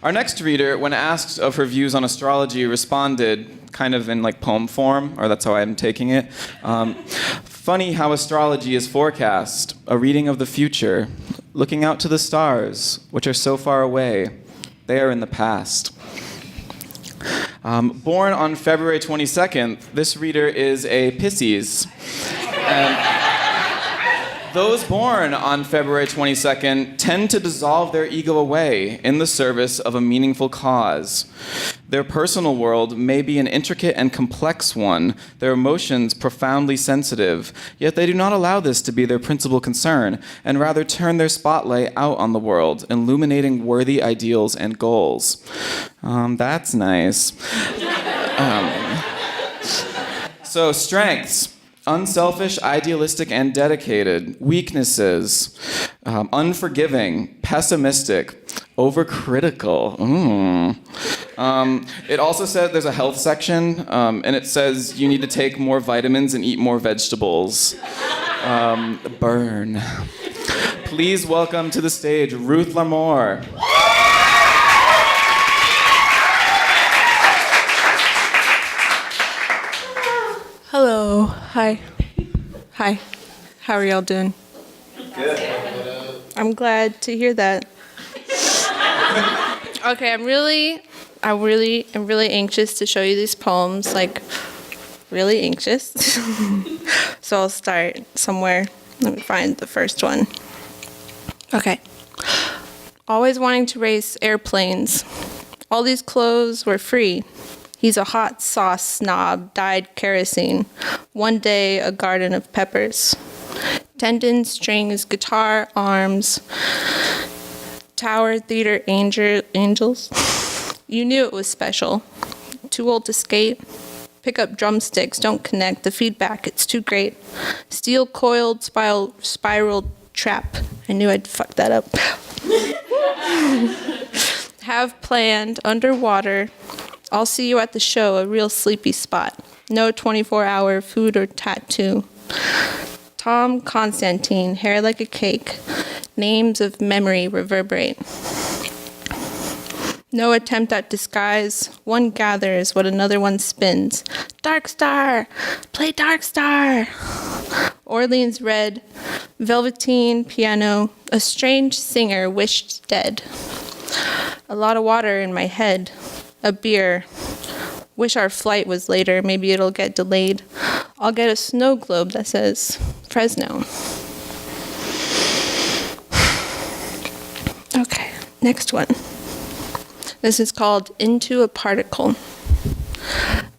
Our next reader, when asked of her views on astrology, responded kind of in like poem form, or that's how I'm taking it. Funny how astrology is forecast, a reading of the future, looking out to the stars, which are so far away. They are in the past. Born on February 22nd, this reader is a Pisces. Those born on February 22nd tend to dissolve their ego away in the service of a meaningful cause. Their personal world may be an intricate and complex one, their emotions profoundly sensitive, yet they do not allow this to be their principal concern, and rather turn their spotlight out on the world, illuminating worthy ideals and goals. That's nice. So, strengths. Unselfish, idealistic, and dedicated. Weaknesses. Unforgiving, pessimistic, overcritical. It also said there's a health section, and it says you need to take more vitamins and eat more vegetables. Burn. Please welcome to the stage Ruth Larmore. Hello. Hi. Hi. How are y'all doing? Good. I'm glad to hear that. Okay, I'm really anxious to show you these poems, like really anxious. So I'll start somewhere. Let me find the first one. Okay. Always wanting to race airplanes. All these clothes were free. He's a hot sauce snob, dyed kerosene. One day, a garden of peppers. Tendons, strings, guitar, arms. Tower theater angels. You knew it was special. Too old to skate. Pick up drumsticks, don't connect. The feedback, it's too great. Steel coiled, spiraled trap. I knew I'd fuck that up. Have planned, underwater. I'll see you at the show, a real sleepy spot. No 24-hour food or tattoo. Tom Constantine, hair like a cake. Names of memory reverberate. No attempt at disguise. One gathers what another one spins. Dark Star! Play Dark Star! Orleans red. Velveteen piano. A strange singer wished dead. A lot of water in my head. A beer. Wish our flight was later. Maybe it'll get delayed. I'll get a snow globe that says Fresno. Okay, next one. This is called Into a Particle.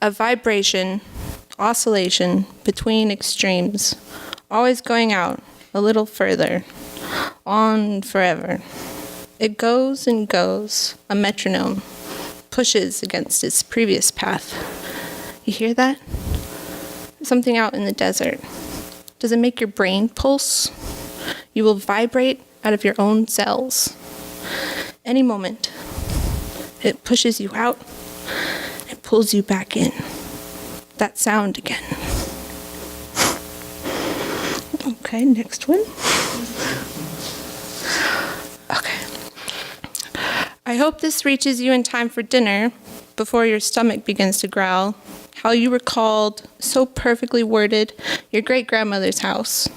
A vibration, oscillation between extremes. Always going out a little further. On forever. It goes and goes, a metronome. Pushes against its previous path. You hear that? Something out in the desert. Does it make your brain pulse? You will vibrate out of your own cells. Any moment, it pushes you out and pulls you back in. That sound again. Okay, next one. Okay. I hope this reaches you in time for dinner, before your stomach begins to growl. How you recalled, so perfectly worded, your great-grandmother's house.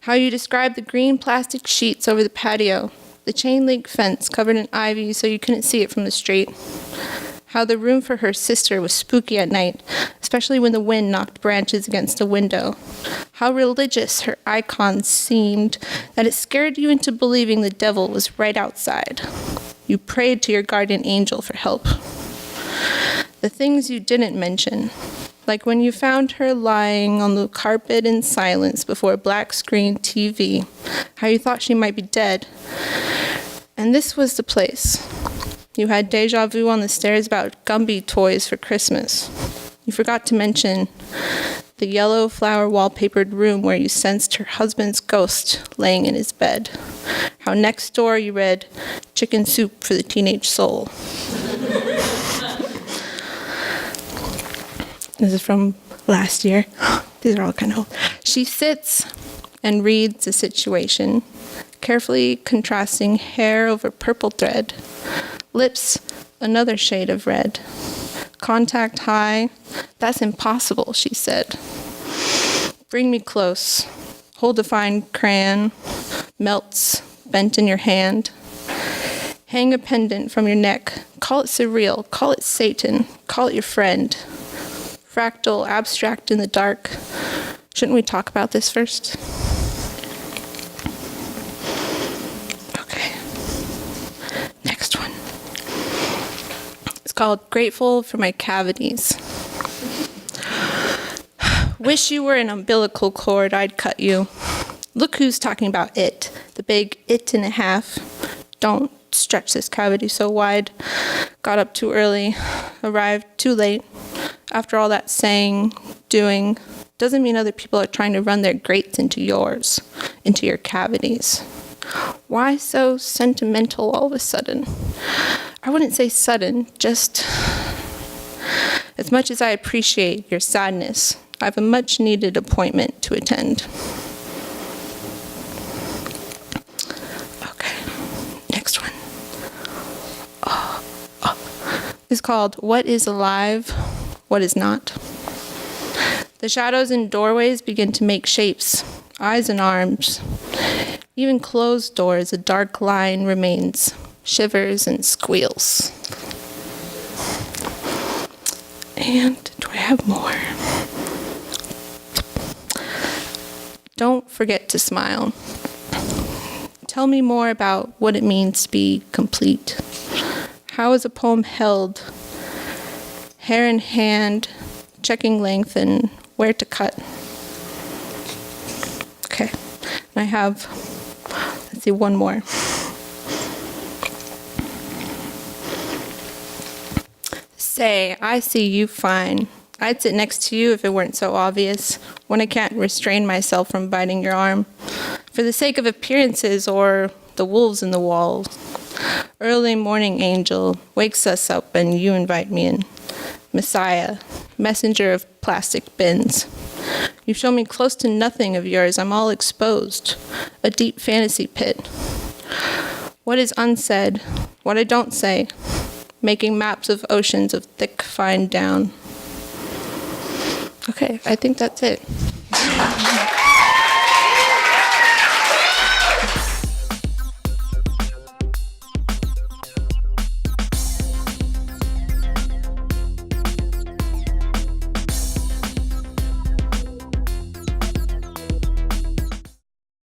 How you described the green plastic sheets over the patio, the chain-link fence covered in ivy so you couldn't see it from the street. How the room for her sister was spooky at night, especially when the wind knocked branches against a window. How religious her icons seemed that it scared you into believing the devil was right outside. You prayed to your guardian angel for help. The things you didn't mention, like when you found her lying on the carpet in silence before a black screen TV, how you thought she might be dead. And this was the place. You had deja vu on the stairs about Gumby toys for Christmas. You forgot to mention the yellow flower wallpapered room where you sensed her husband's ghost laying in his bed. How next door you read Chicken Soup for the Teenage Soul. This is from last year. These are all kind of old. She sits and reads the situation, carefully contrasting hair over purple thread, Lips, another shade of red. Contact high. That's impossible, she said. Bring me close. Hold a fine crayon. Melts, bent in your hand. Hang a pendant from your neck. Call it surreal. Call it Satan. Call it your friend. Fractal, abstract in the dark. Shouldn't we talk about this first? Okay. Next one. It's called Grateful for My Cavities. Wish you were an umbilical cord, I'd cut you. Look who's talking about it. The big it and a half. Don't stretch this cavity so wide. Got up too early. Arrived too late. After all that saying, doing, doesn't mean other people are trying to run their grates into yours, into your cavities. Why so sentimental all of a sudden? I wouldn't say sudden, just as much as I appreciate your sadness, I have a much-needed appointment to attend. Okay, next one. It's called What is Alive, What is Not. The shadows in doorways begin to make shapes, eyes and arms. Even closed doors, a dark line remains, shivers and squeals. And do I have more? Don't forget to smile. Tell me more about what it means to be complete. How is a poem held? Hair in hand, checking length and where to cut. Okay, and I have, let's see, one more. Say, I see you fine. I'd sit next to you if it weren't so obvious, when I can't restrain myself from biting your arm, for the sake of appearances or the wolves in the wall. Early morning angel wakes us up and you invite me in. Messiah, messenger of plastic bins. You show me close to nothing of yours, I'm all exposed. A deep fantasy pit. What is unsaid, what I don't say, making maps of oceans of thick, fine down. Okay, I think that's it.